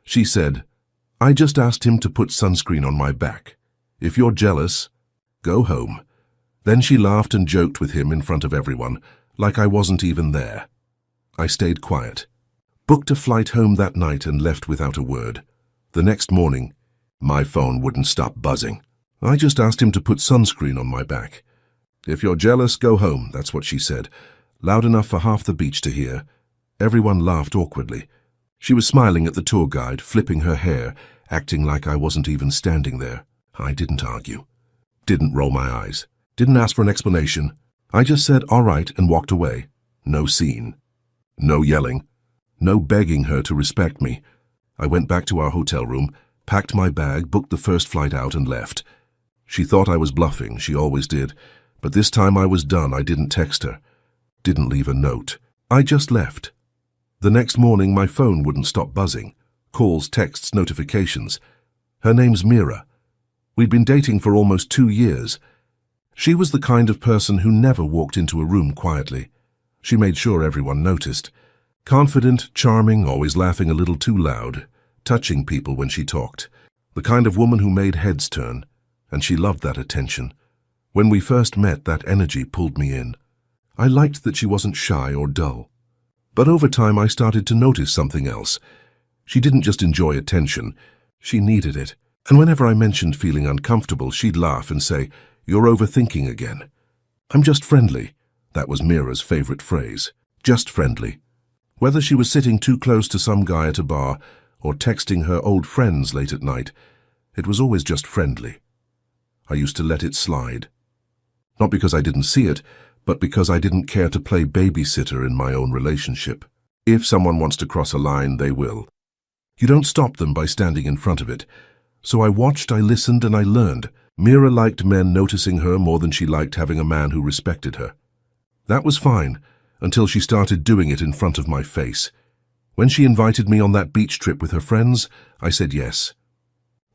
She said, "I just asked him to put sunscreen on my back. If you're jealous, go home." Then she laughed and joked with him in front of everyone, like I wasn't even there. I stayed quiet, booked a flight home that night and left without a word. The next morning, my phone wouldn't stop buzzing. "I just asked him to put sunscreen on my back. If you're jealous, go home," that's what she said, loud enough for half the beach to hear. Everyone laughed awkwardly. She was smiling at the tour guide, flipping her hair, acting like I wasn't even standing there. I didn't argue, didn't roll my eyes, didn't ask for an explanation. I just said, "All right," and walked away. No scene. No yelling. No begging her to respect me. I went back to our hotel room, packed my bag, booked the first flight out, and left. She thought I was bluffing, she always did. But this time I was done. I didn't text her. Didn't leave a note. I just left. The next morning my phone wouldn't stop buzzing. Calls, texts, notifications. Her name's Mira. We'd been dating for almost 2 years. She was the kind of person who never walked into a room quietly. She made sure everyone noticed. Confident, charming, always laughing a little too loud, touching people when she talked. The kind of woman who made heads turn, and she loved that attention. When we first met, that energy pulled me in. I liked that she wasn't shy or dull. But over time I started to notice something else. She didn't just enjoy attention, she needed it. And whenever I mentioned feeling uncomfortable, she'd laugh and say, "You're overthinking again." "I'm just friendly." That was Mira's favorite phrase. Just friendly. Whether she was sitting too close to some guy at a bar or texting her old friends late at night, it was always just friendly. I used to let it slide. Not because I didn't see it, but because I didn't care to play babysitter in my own relationship. If someone wants to cross a line, they will. You don't stop them by standing in front of it. So I watched, I listened, and I learned. Mira liked men noticing her more than she liked having a man who respected her. That was fine, until she started doing it in front of my face. When she invited me on that beach trip with her friends, I said yes.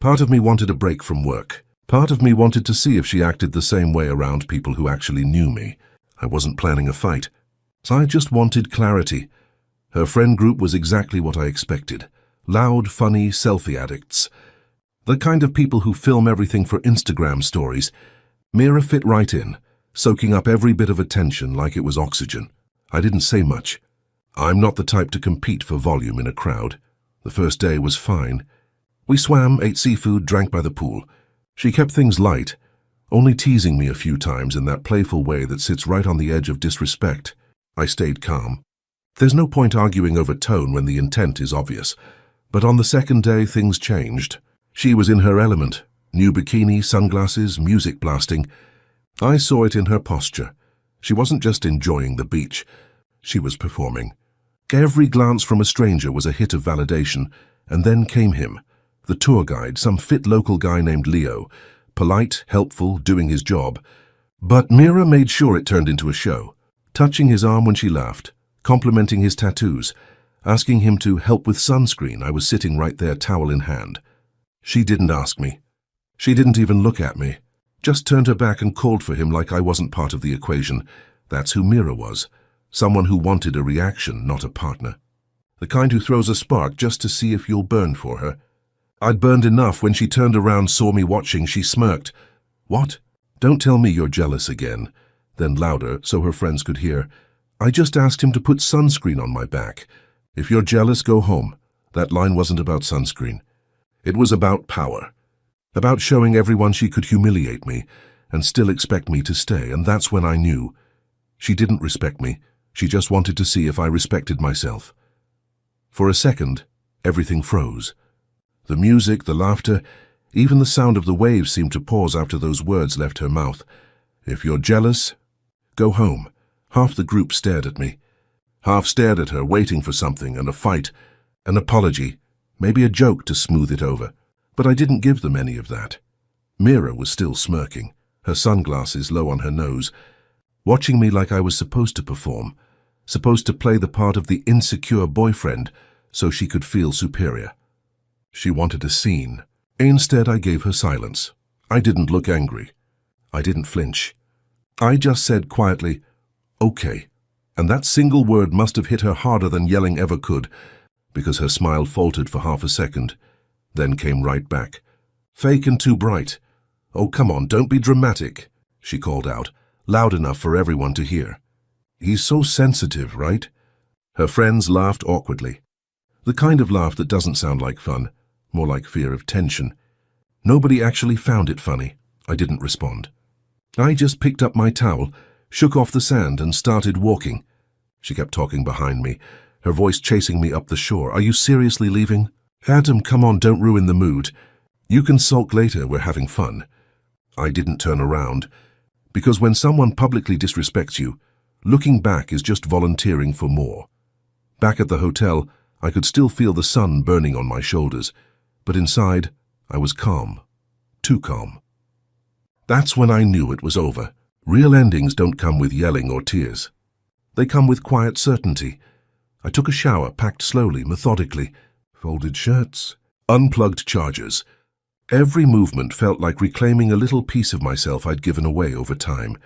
Part of me wanted a break from work. Part of me wanted to see if she acted the same way around people who actually knew me. I wasn't planning a fight. So I just wanted clarity. Her friend group was exactly what I expected. Loud, funny, selfie addicts. The kind of people who film everything for Instagram stories. Mira fit right in, soaking up every bit of attention like it was oxygen. I didn't say much. I'm not the type to compete for volume in a crowd. The first day was fine. We swam, ate seafood, drank by the pool. She kept things light, only teasing me a few times in that playful way that sits right on the edge of disrespect. I stayed calm. There's no point arguing over tone when the intent is obvious. But on the second day, things changed. She was in her element. New bikini, sunglasses, music blasting. I saw it in her posture. She wasn't just enjoying the beach. She was performing. Every glance from a stranger was a hit of validation. And then came him, the tour guide, some fit local guy named Leo. Polite, helpful, doing his job. But Mira made sure it turned into a show. Touching his arm when she laughed, complimenting his tattoos, asking him to help with sunscreen. I was sitting right there, towel in hand. She didn't ask me. She didn't even look at me. Just turned her back and called for him like I wasn't part of the equation. That's who Mira was. Someone who wanted a reaction, not a partner. The kind who throws a spark just to see if you'll burn for her. I'd burned enough. When she turned around, saw me watching, she smirked. "What? Don't tell me you're jealous again." Then louder, so her friends could hear. "I just asked him to put sunscreen on my back. If you're jealous, go home." That line wasn't about sunscreen. It was about power. About showing everyone she could humiliate me and still expect me to stay. And that's when I knew. She didn't respect me. She just wanted to see if I respected myself. For a second, everything froze. The music, the laughter, even the sound of the waves seemed to pause after those words left her mouth. "If you're jealous, go home." Half the group stared at me. Half stared at her, waiting for something, and a fight, an apology, maybe a joke to smooth it over. But I didn't give them any of that. Mira was still smirking, her sunglasses low on her nose, watching me like I was supposed to perform, supposed to play the part of the insecure boyfriend so she could feel superior. She wanted a scene. Instead, I gave her silence. I didn't look angry. I didn't flinch. I just said quietly, "Okay." And that single word must have hit her harder than yelling ever could. because her smile faltered for half a second, then came right back. "Fake and too bright. Oh, come on, don't be dramatic," she called out, loud enough for everyone to hear. "He's so sensitive, right?" Her friends laughed awkwardly. The kind of laugh that doesn't sound like fun, more like fear of tension. Nobody actually found it funny. I didn't respond. I just picked up my towel, shook off the sand, and started walking. She kept talking behind me, her voice chasing me up the shore. "Are you seriously leaving?" "Adam, come on, don't ruin the mood. You can sulk later, we're having fun." I didn't turn around, because when someone publicly disrespects you, looking back is just volunteering for more. Back at the hotel, I could still feel the sun burning on my shoulders, but inside, I was calm. Too calm. That's when I knew it was over. Real endings don't come with yelling or tears. They come with quiet certainty. I took a shower, packed slowly, methodically. Folded shirts, unplugged chargers. Every movement felt like reclaiming a little piece of myself I'd given away over time.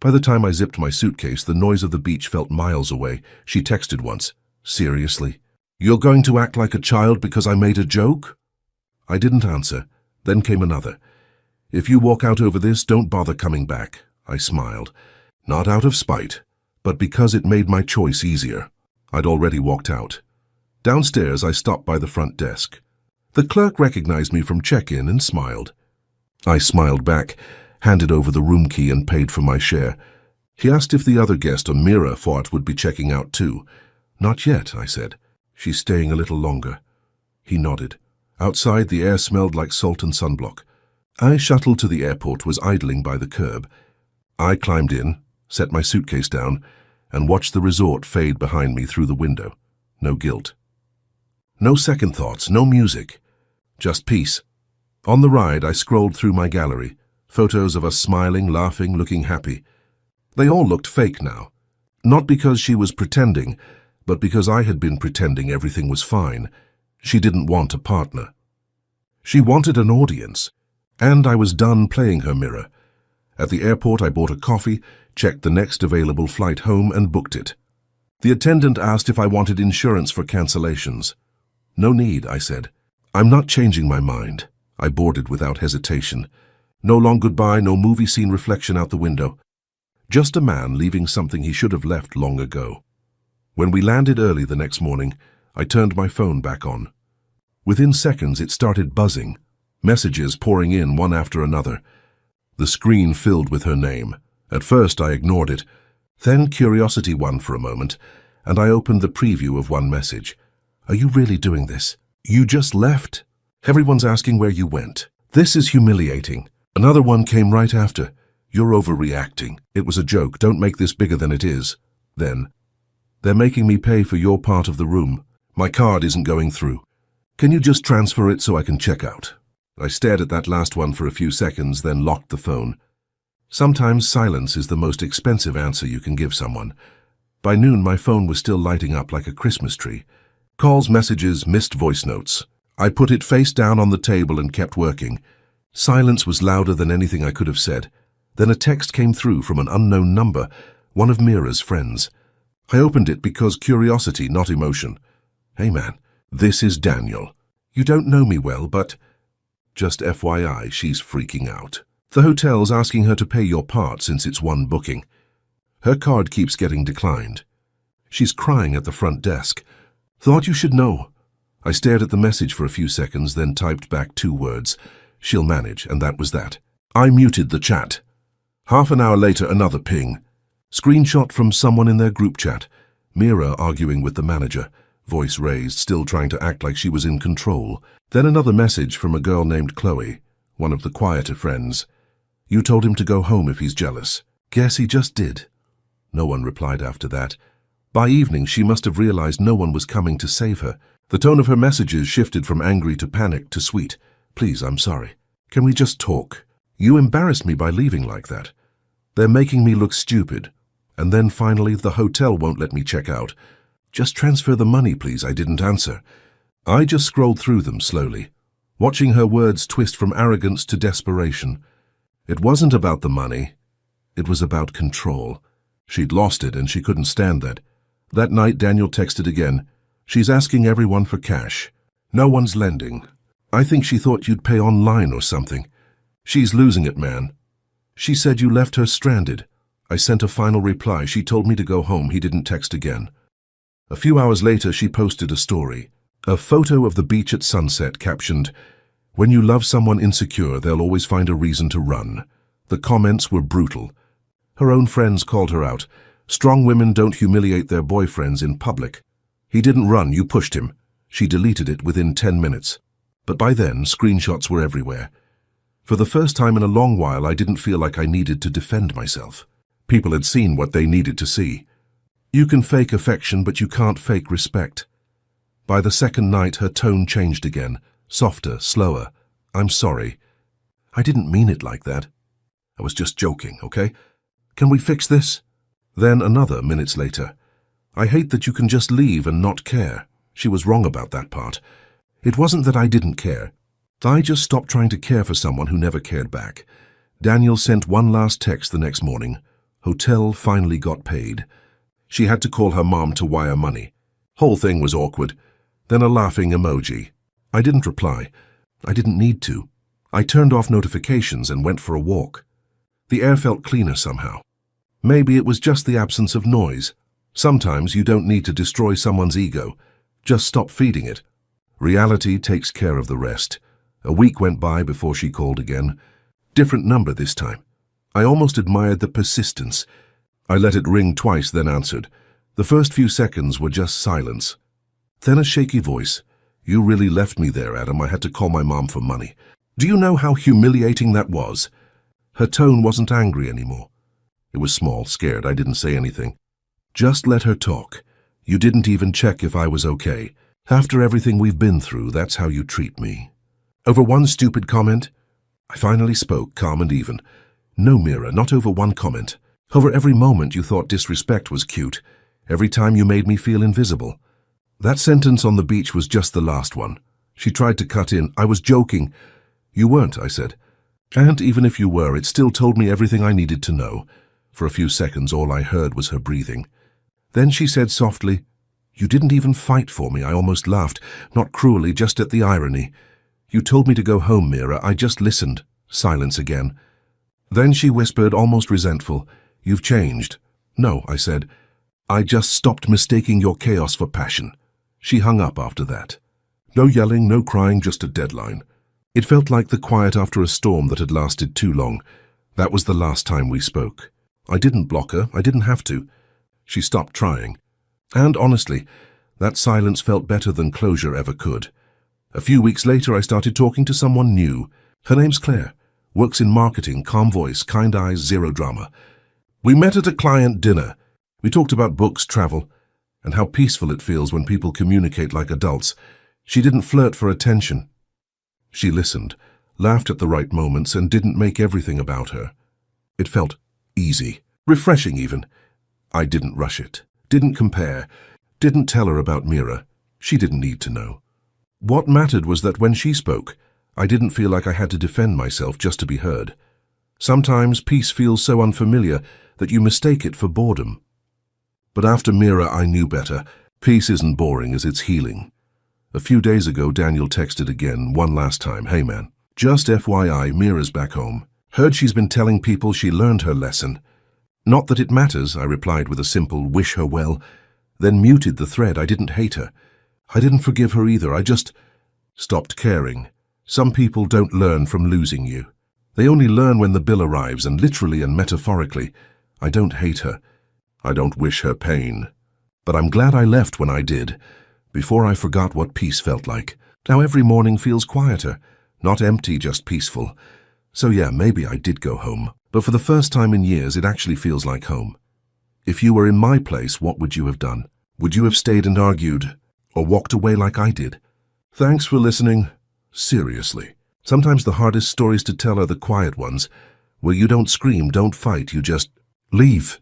By the time I zipped my suitcase, the noise of the beach felt miles away. She texted once. "Seriously? You're going to act like a child because I made a joke?" I didn't answer. Then came another. "If you walk out over this, don't bother coming back." I smiled. Not out of spite, but because it made my choice easier. I'd already walked out. Downstairs, I stopped by the front desk. The clerk recognized me from check-in and smiled. I smiled back, handed over the room key and paid for my share. He asked if the other guest, Amira, thought would be checking out too. "Not yet," I said. "She's staying a little longer." He nodded. Outside, the air smelled like salt and sunblock. I shuttled to the airport, was idling by the curb. I climbed in, set my suitcase down, and watched the resort fade behind me through the window. No guilt. No second thoughts, no music. Just peace. On the ride, I scrolled through my gallery. Photos of us smiling, laughing, looking happy. They all looked fake now. Not because she was pretending, but because I had been pretending everything was fine. She didn't want a partner. She wanted an audience, and I was done playing her mirror. At the airport, I bought a coffee, checked the next available flight home, and booked it. The attendant asked if I wanted insurance for cancellations. "No need," I said. "I'm not changing my mind." I boarded without hesitation. No long goodbye, no movie scene reflection out the window. Just a man leaving something he should have left long ago. When we landed early the next morning, I turned my phone back on. Within seconds, it started buzzing, messages pouring in one after another. The screen filled with her name. At first, I ignored it. Then curiosity won for a moment, and I opened the preview of one message. "Are you really doing this? You just left? Everyone's asking where you went. This is humiliating." Another one came right after. "You're overreacting. It was a joke. Don't make this bigger than it is." Then, "They're making me pay for your part of the room. My card isn't going through. Can you just transfer it so I can check out?" I stared at that last one for a few seconds, then locked the phone. Sometimes silence is the most expensive answer you can give someone. By noon, my phone was still lighting up like a Christmas tree. Calls, messages, missed voice notes. I put it face down on the table and kept working. Silence was louder than anything I could have said. Then a text came through from an unknown number, one of Mira's friends. I opened it because curiosity, not emotion. "Hey man, this is Daniel. You don't know me well, but just FYI, she's freaking out. The hotel's asking her to pay your part since it's one booking. Her card keeps getting declined. She's crying at the front desk. Thought you should know." I stared at the message for a few seconds, then typed back 2 words. "She'll manage," and that was that. I muted the chat. Half an hour later, another ping. Screenshot from someone in their group chat. Mira arguing with the manager, voice raised, still trying to act like she was in control. Then another message from a girl named Chloe, one of the quieter friends. "You told him to go home if he's jealous." "Guess he just did." No one replied after that. By evening, she must have realized no one was coming to save her. The tone of her messages shifted from angry to panicked to sweet. "Please, I'm sorry. Can we just talk? You embarrassed me by leaving like that. They're making me look stupid. And then finally, the hotel won't let me check out. Just transfer the money, please." I didn't answer. I just scrolled through them slowly, watching her words twist from arrogance to desperation. It wasn't about the money. It was about control. She'd lost it and she couldn't stand that. That night, Daniel texted again. She's asking everyone for cash. No one's lending. I think she thought you'd pay online or something. She's losing it, man. She said you left her stranded. I sent a final reply. She told me to go home. He didn't text again. A few hours later, she posted a story. A photo of the beach at sunset captioned, "When you love someone insecure, they'll always find a reason to run." The comments were brutal. Her own friends called her out. Strong women don't humiliate their boyfriends in public. He didn't run, you pushed him. She deleted it within 10 minutes. But by then, screenshots were everywhere. For the first time in a long while, I didn't feel like I needed to defend myself. People had seen what they needed to see. You can fake affection, but you can't fake respect. By the second night, her tone changed again. Softer, slower. "I'm sorry. I didn't mean it like that. I was just joking, okay? Can we fix this?" Then another minutes later. "I hate that you can just leave and not care." She was wrong about that part. It wasn't that I didn't care. I just stopped trying to care for someone who never cared back. Daniel sent one last text the next morning. Hotel finally got paid. She had to call her mom to wire money. Whole thing was awkward. Then a laughing emoji. I didn't reply. I didn't need to. I turned off notifications and went for a walk. The air felt cleaner somehow. Maybe it was just the absence of noise. Sometimes you don't need to destroy someone's ego. Just stop feeding it. Reality takes care of the rest. A week went by before she called again. Different number this time. I almost admired the persistence. I let it ring twice, then answered. The first few seconds were just silence. Then a shaky voice. "You really left me there, Adam. I had to call my mom for money. Do you know how humiliating that was?" Her tone wasn't angry anymore. It was small, scared. I didn't say anything. "Just let her talk. You didn't even check if I was okay. After everything we've been through, that's how you treat me." Over one stupid comment? I finally spoke, calm and even. "No, Mira, not over one comment. Over every moment you thought disrespect was cute. Every time you made me feel invisible." That sentence on the beach was just the last one. She tried to cut in. "I was joking." "You weren't," I said. "And even if you were, it still told me everything I needed to know." For a few seconds, all I heard was her breathing. Then she said softly, "You didn't even fight for me." I almost laughed, not cruelly, just at the irony. "You told me to go home, Mira. I just listened." Silence again. Then she whispered, almost resentful, "You've changed." "No," I said. "I just stopped mistaking your chaos for passion." She hung up after that. No yelling, no crying, just a deadline. It felt like the quiet after a storm that had lasted too long. That was the last time we spoke. I didn't block her. I didn't have to. She stopped trying. And honestly, that silence felt better than closure ever could. A few weeks later, I started talking to someone new. Her name's Claire. Works in marketing, calm voice, kind eyes, zero drama. We met at a client dinner. We talked about books, travel, and how peaceful it feels when people communicate like adults. She didn't flirt for attention. She listened, laughed at the right moments, and didn't make everything about her. It felt easy, refreshing even. I didn't rush it, didn't compare, didn't tell her about Mira. She didn't need to know. What mattered was that when she spoke, I didn't feel like I had to defend myself just to be heard. Sometimes peace feels so unfamiliar that you mistake it for boredom. But after Mira, I knew better. Peace isn't boring as it's healing. A few days ago, Daniel texted again, one last time. "Hey man, just FYI, Mira's back home. Heard she's been telling people she learned her lesson." "Not that it matters," I replied with a simple "wish her well," then muted the thread. I didn't hate her. I didn't forgive her either. I just stopped caring. Some people don't learn from losing you. They only learn when the bill arrives, and literally and metaphorically. I don't hate her. I don't wish her pain. But I'm glad I left when I did, before I forgot what peace felt like. Now every morning feels quieter, not empty, just peaceful. So yeah, maybe I did go home. But for the first time in years, it actually feels like home. If you were in my place, what would you have done? Would you have stayed and argued, or walked away like I did? Thanks for listening. Seriously. Sometimes the hardest stories to tell are the quiet ones, where you don't scream, don't fight, you just leave.